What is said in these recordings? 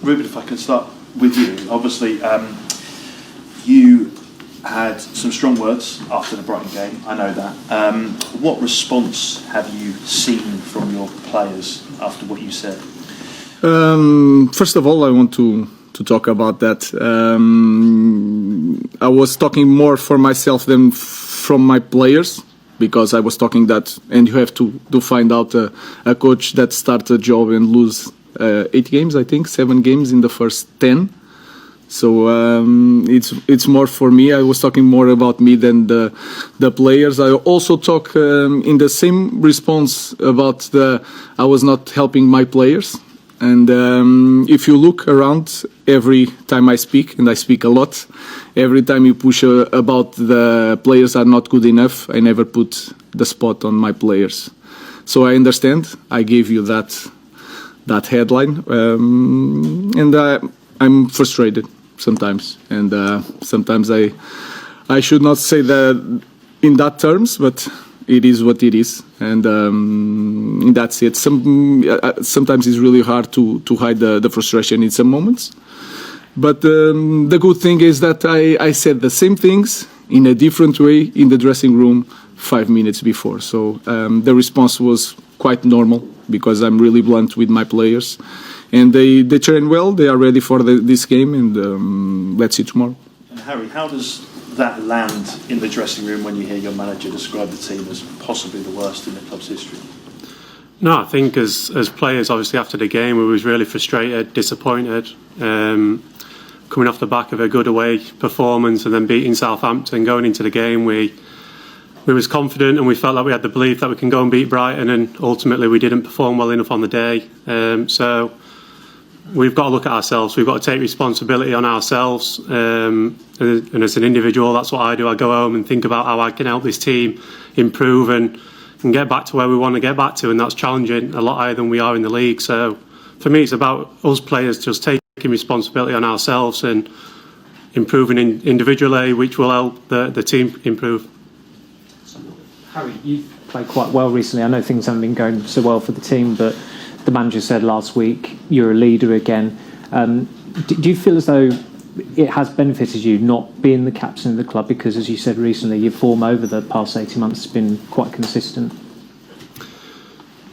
Ruben, if I can start with you. Obviously, you had some strong words after the Brighton game, I know that. What response have you seen from your players after what you said? First of all, I want to talk about that. I was talking more for myself than from my players, because I was talking that, and you have to find out a coach that starts a job and lose 8 games, I think, 7 games in the first 10. So it's more for me. I was talking more about me than the players. I also talk in the same response about I was not helping my players. And if you look around, every time I speak, and I speak a lot, every time you push about the players are not good enough, I never put the spot on my players. So I understand. I gave you that headline, and I'm frustrated sometimes, and sometimes I should not say that in that terms, but it is what it is, and that's it. Sometimes it's really hard to hide the frustration in some moments, but the good thing is that I said the same things in a different way in the dressing room 5 minutes before, so the response was quite normal, because I'm really blunt with my players, and they train well, they are ready for this game, and let's see tomorrow. And Harry, how does that land in the dressing room when you hear your manager describe the team as possibly the worst in the club's history? No, I think as players, obviously after the game, we was really frustrated, disappointed, coming off the back of a good away performance and then beating Southampton. Going into the game, we was confident, and we felt like we had the belief that we can go and beat Brighton, and ultimately we didn't perform well enough on the day. So we've got to look at ourselves. We've got to take responsibility on ourselves, and as an individual, that's what I do. I go home and think about how I can help this team improve and get back to where we want to get back to, and that's challenging a lot higher than we are in the league. So for me, it's about us players just taking responsibility on ourselves and improving individually, which will help the team improve. Harry, you've played quite well recently. I know things haven't been going so well for the team, but the manager said last week you're a leader again. Do you feel as though it has benefited you not being the captain of the club? Because, as you said recently, your form over the past 18 months has been quite consistent.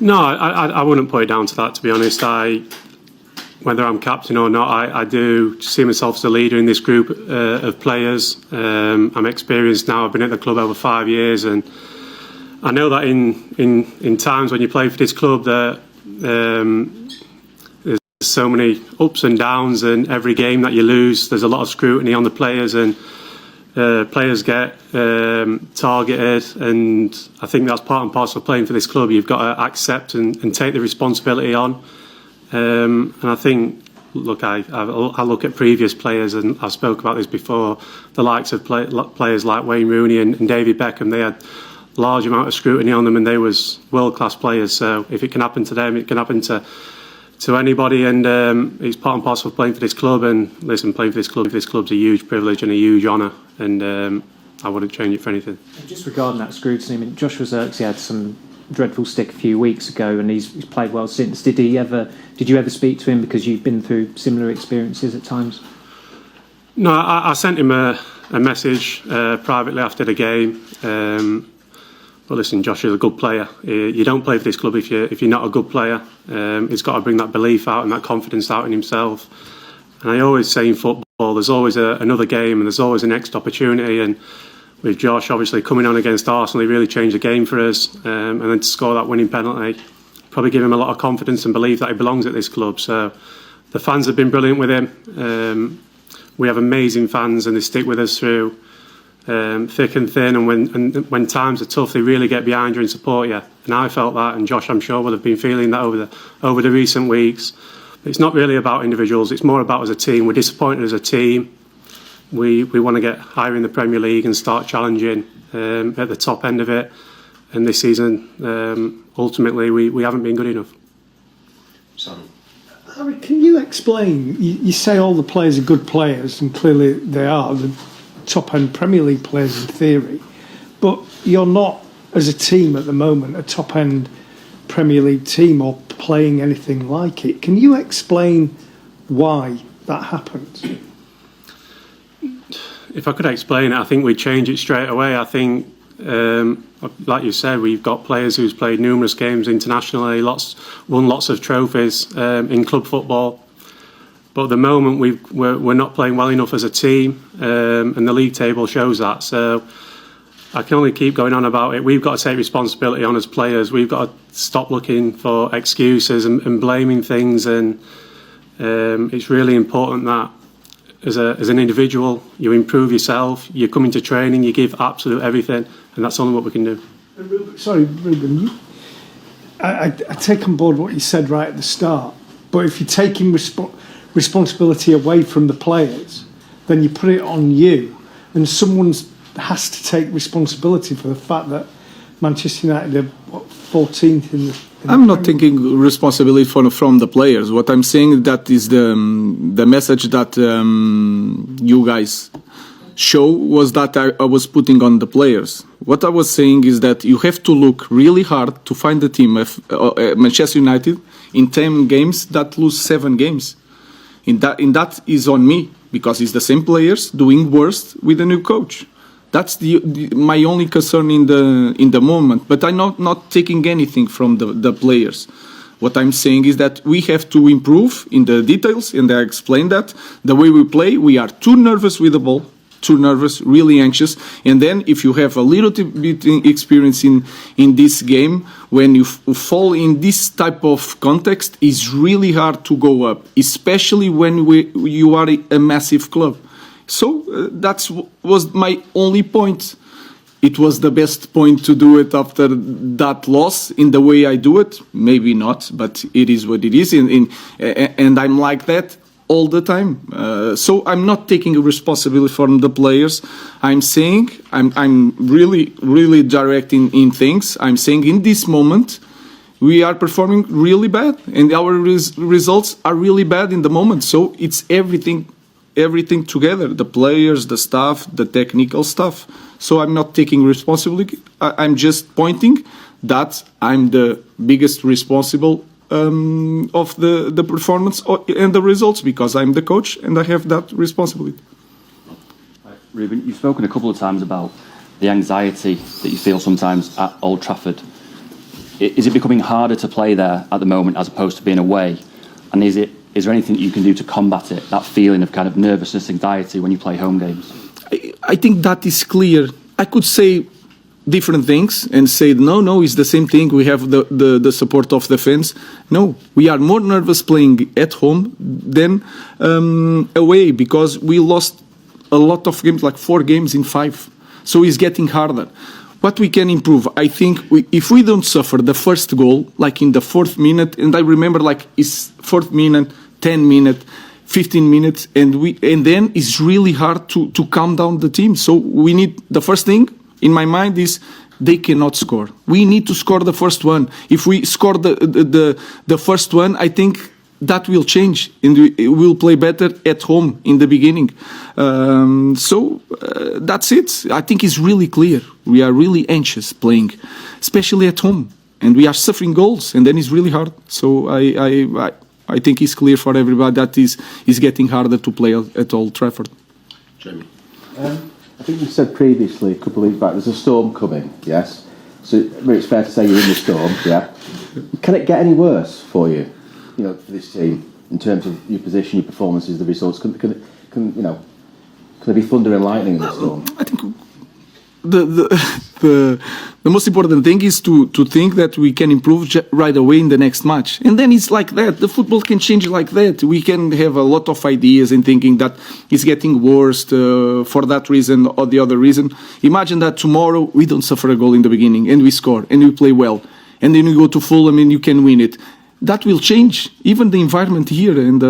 No, I wouldn't put it down to that, to be honest. Whether I'm captain or not, I do see myself as a leader in this group of players. I'm experienced now. I've been at the club over 5 years, and I know that in times when you play for this club, that there's so many ups and downs, and every game that you lose, there's a lot of scrutiny on the players, and players get targeted, and I think that's part and parcel of playing for this club. You've got to accept and take the responsibility on, and I think, look, I look at previous players, and I spoke about this before, the likes of players like Wayne Rooney and David Beckham. They had large amount of scrutiny on them, and they was world-class players. So if it can happen to them, it can happen to anybody, and it's part and parcel of playing for this club. And listen, playing for this club's a huge privilege and a huge honour, and I wouldn't change it for anything. Just regarding that scrutiny, I mean, Joshua Zirkzee had some dreadful stick a few weeks ago, and he's played well since. Did you ever speak to him, because you've been through similar experiences at times? No, I sent him a message privately after the game. But listen, Josh is a good player. You don't play for this club if you're not a good player. He's got to bring that belief out and that confidence out in himself. And I always say in football, there's always another game, and there's always a next opportunity. And with Josh obviously coming on against Arsenal, he really changed the game for us. And then to score that winning penalty, probably give him a lot of confidence and belief that he belongs at this club. So the fans have been brilliant with him. We have amazing fans, and they stick with us through thick and thin, and when times are tough, they really get behind you and support you. And I felt that, and Josh, I'm sure, would have been feeling that over the recent weeks. But it's not really about individuals; it's more about as a team. We're disappointed as a team. We want to get higher in the Premier League and start challenging at the top end of it. And this season, ultimately, we haven't been good enough. Harry, can you explain? You say all the players are good players, and clearly they are. Top-end Premier League players in theory, but you're not, as a team at the moment, a top-end Premier League team or playing anything like it. Can you explain why that happened? If I could explain it, I think we'd change it straight away. I think, like you said, we've got players who's played numerous games internationally, won lots of trophies in club football. But at the moment, we're not playing well enough as a team, and the league table shows that. So I can only keep going on about it. We've got to take responsibility on as players. We've got to stop looking for excuses and blaming things. And it's really important that as an individual, you improve yourself, you come into training, you give absolute everything, and that's only what we can do. Ruben, I take on board what you said right at the start, but if you're taking responsibility away from the players, then you put it on you, and someone has to take responsibility for the fact that Manchester United are 14th in the... I'm not taking responsibility from the players. What I'm saying that is the message that you guys show was that I was putting on the players. What I was saying is that you have to look really hard to find the team of Manchester United in 10 games that lose 7 games. In that is on me, because it's the same players doing worse with a new coach. That's my only concern in the moment. But I'm not taking anything from the players. What I'm saying is that we have to improve in the details, and I explained that. The way we play, we are too nervous with the ball, too nervous, really anxious. And then if you have a little bit experience in this game, when you fall in this type of context, it's really hard to go up, especially when you are a massive club. So that was my only point. It was the best point to do it after that loss in the way I do it. Maybe not, but it is what it is. And I'm like that all the time. So I'm not taking responsibility from the players. I'm saying, I'm really, really direct in things. I'm saying in this moment, we are performing really bad. And our results are really bad in the moment. So it's everything together, the players, the staff, the technical stuff. So I'm not taking responsibility. I'm just pointing that I'm the biggest responsible of the performance and the results, because I'm the coach and I have that responsibility. Ruben, you've spoken a couple of times about the anxiety that you feel sometimes at Old Trafford. Is it becoming harder to play there at the moment as opposed to being away? And is there anything you can do to combat it, that feeling of kind of nervousness, anxiety when you play home games? I think that is clear. I could say different things and say, no, it's the same thing. We have the support of the fans. No, we are more nervous playing at home than away, because we lost a lot of games, like 4 games in 5. So it's getting harder. What we can improve, I think, if we don't suffer the first goal, like in the 4th minute, and I remember like it's 4th minute, 10 minute, 15 minutes, and then it's really hard to calm down the team. So we need, the first thing in my mind is they cannot score. We need to score the first one. If we score the first one, I think that will change and we will play better at home in the beginning. So that's it. I think it's really clear. We are really anxious playing, especially at home, and we are suffering goals, and then it's really hard. So I think it's clear for everybody that is getting harder to play at Old Trafford. Jamie. I think you said previously, a couple of weeks back, there's a storm coming, yes? So it's fair to say you're in the storm, yeah? Can it get any worse for you, for this team, in terms of your position, your performances, the results? Can there be thunder and lightning in the storm? I think the most important thing is to think that we can improve right away in the next match, and then it's like that. The football can change like that. We can have a lot of ideas in thinking that it's getting worse for that reason or the other reason. Imagine that tomorrow we don't suffer a goal in the beginning and we score and we play well, and then we go to Fulham and you can win it. That will change even the environment here and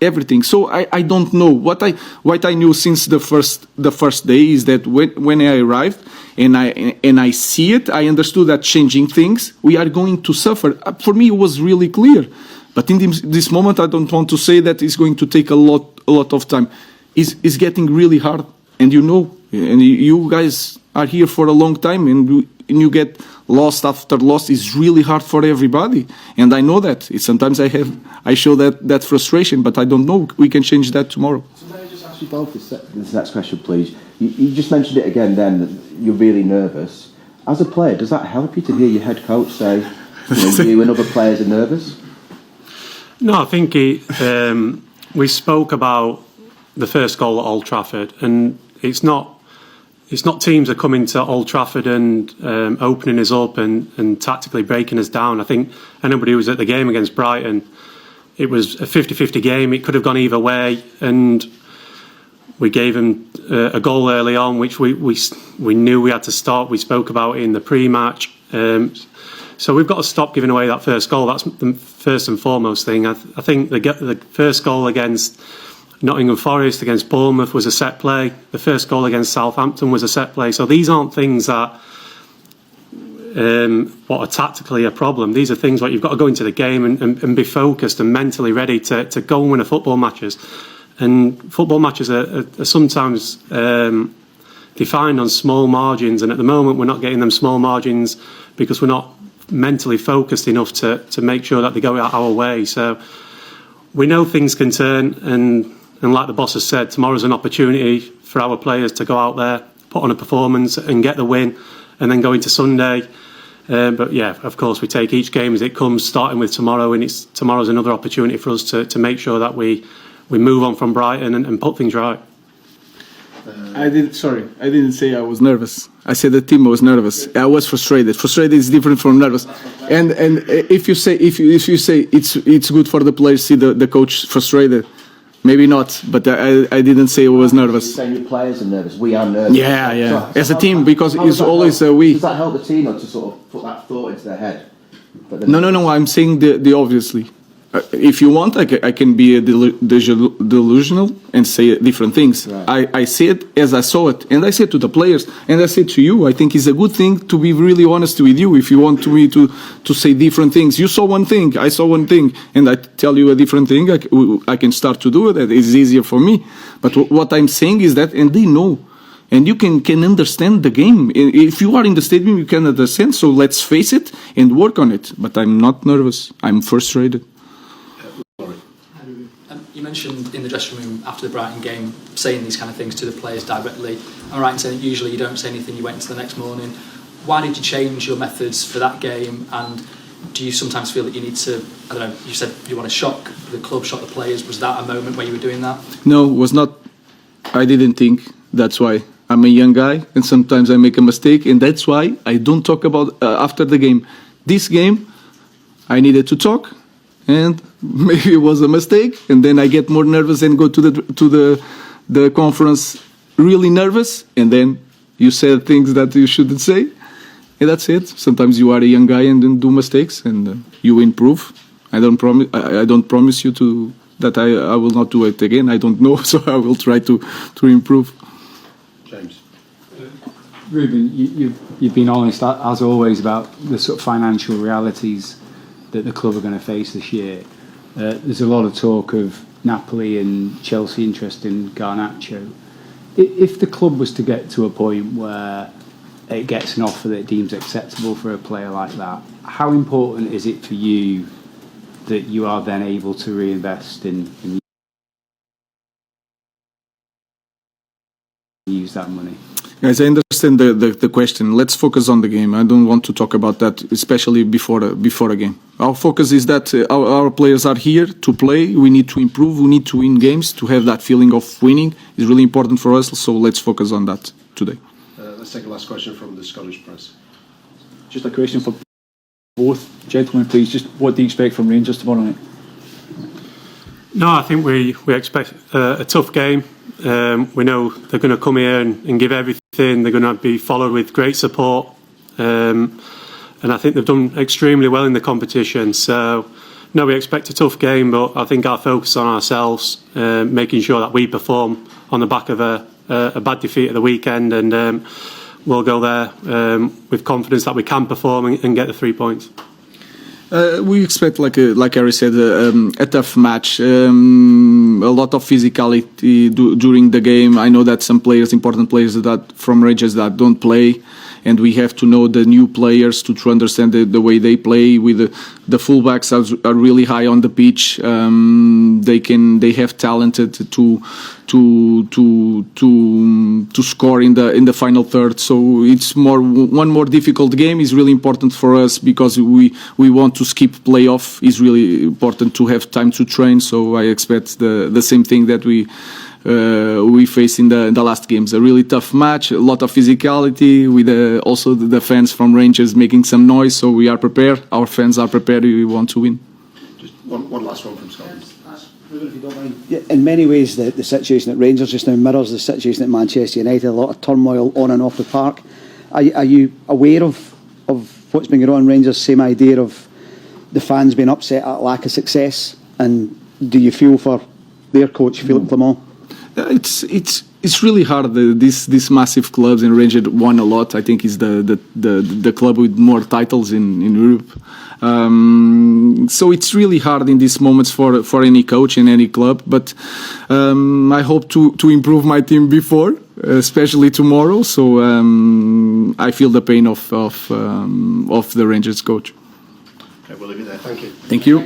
everything. So I don't know. What I knew since the first day is that when I arrived and I see it, I understood that changing things, we are going to suffer. For me, it was really clear. But in this moment, I don't want to say that it's going to take a lot of time. It's getting really hard, and and you guys are here for a long time, and you get loss after loss is really hard for everybody, and I know that. Sometimes I show that frustration, but I don't know. We can change that tomorrow. So may I just ask you both this next question, please? You just mentioned it again then, that you're really nervous. As a player, does that help you to hear your head coach say, you and other players are nervous? No, I think we spoke about the first goal at Old Trafford, and it's not teams are coming to Old Trafford and opening us up and tactically breaking us down. I think anybody who was at the game against Brighton, it was a 50-50 game. It could have gone either way, and we gave them a goal early on, which we knew we had to stop. We spoke about it in the pre-match. So we've got to stop giving away that first goal. That's the first and foremost thing. I think the first goal against Nottingham Forest, against Bournemouth, was a set play. The first goal against Southampton was a set play. So these aren't things that what are tactically a problem. These are things where you've got to go into the game and be focused and mentally ready to go and win a football matches. And football matches are sometimes defined on small margins, and at the moment we're not getting them small margins because we're not mentally focused enough to make sure that they go our way. So we know things can turn, and like the boss has said, tomorrow's an opportunity for our players to go out there, put on a performance and get the win, and then go into Sunday. But yeah, of course, we take each game as it comes, starting with tomorrow, and tomorrow's another opportunity for us to make sure that we move on from Brighton and put things right. I didn't say I was nervous. I said the team was nervous. I was frustrated. Frustrated is different from nervous. And if you say it's good for the players to see the coach frustrated, maybe not. But I didn't say I was nervous. You're saying your players are nervous. We are nervous. Yeah. As a team, because it's always we. Does that help the team to sort of put that thought into their head? No. I'm saying the obviously. If you want, I can be delusional and say different things. Right. I say it as I saw it, and I said to the players, and I said to you, I think it's a good thing to be really honest with you. If you want me to say different things, you saw one thing, I saw one thing, and I tell you a different thing, I can start to do it. It's easier for me. But what I'm saying is that, and they know. And you can understand the game. If you are in the stadium, you can understand. So let's face it and work on it. But I'm not nervous. I'm frustrated. You mentioned in the dressing room after the Brighton game saying these kind of things to the players directly. I'm right in saying that usually you don't say anything, you wait until the next morning. Why did you change your methods for that game, and do you sometimes feel that you need to, I don't know, you said you want to shock the club, shock the players. Was that a moment where you were doing that? No, it was not. I didn't think. That's why. I'm a young guy and sometimes I make a mistake, and that's why I don't talk about after the game. This game, I needed to talk, and maybe it was a mistake, and then I get more nervous and go to the conference really nervous, and then you say things that you shouldn't say, and that's it. Sometimes you are a young guy and then do mistakes, and you improve. I don't promise you that I will not do it again. I don't know, so I will try to improve. James. Ruben, you've been honest as always about the sort of financial realities that the club are going to face this year. There's a lot of talk of Napoli and Chelsea interest in Garnacho. If the club was to get to a point where it gets an offer that it deems acceptable for a player like that, how important is it for you that you are then able to reinvest in use that money? Guys, I understand the question. Let's focus on the game. I don't want to talk about that, especially before a game. Our focus is that our players are here to play. We need to improve. We need to win games to have that feeling of winning. It's really important for us, so let's focus on that today. Let's take a last question from the Scottish press. Just a question for both gentlemen, please. Just what do you expect from Rangers tomorrow night? No, I think we expect a tough game. We know they're going to come here and give everything. They're going to be followed with great support. And I think they've done extremely well in the competition. So, no, we expect a tough game, but I think our focus on ourselves, making sure that we perform on the back of a bad defeat at the weekend, and we'll go there with confidence that we can perform and get the 3 points. We expect, like Harry said, a tough match, a lot of physicality during the game. I know that some players, important players from Rangers that don't play, and we have to know the new players to understand the way they play. With the fullbacks are really high on the pitch. They have talented to score in the final third. So it's one more difficult game is really important for us because we want to skip playoff. It's really important to have time to train. So I expect the same thing that we faced in the last games. A really tough match, a lot of physicality, with also the fans from Rangers making some noise. So we are prepared. Our fans are prepared. We want to win. Just one last one from Scotland. In many ways, the situation at Rangers just now mirrors the situation at Manchester United. A lot of turmoil on and off the park. Are you aware of what's been going on in Rangers? Same idea of the fans being upset at lack of success, and do you feel for their coach, Philippe Clement? It's really hard. These massive clubs, and Rangers won a lot. I think is the club with more titles in Europe. So it's really hard in these moments for any coach in any club. But I hope to improve my team before, especially tomorrow. So I feel the pain of the Rangers coach. Okay, we'll leave it there. Thank you. Thank you.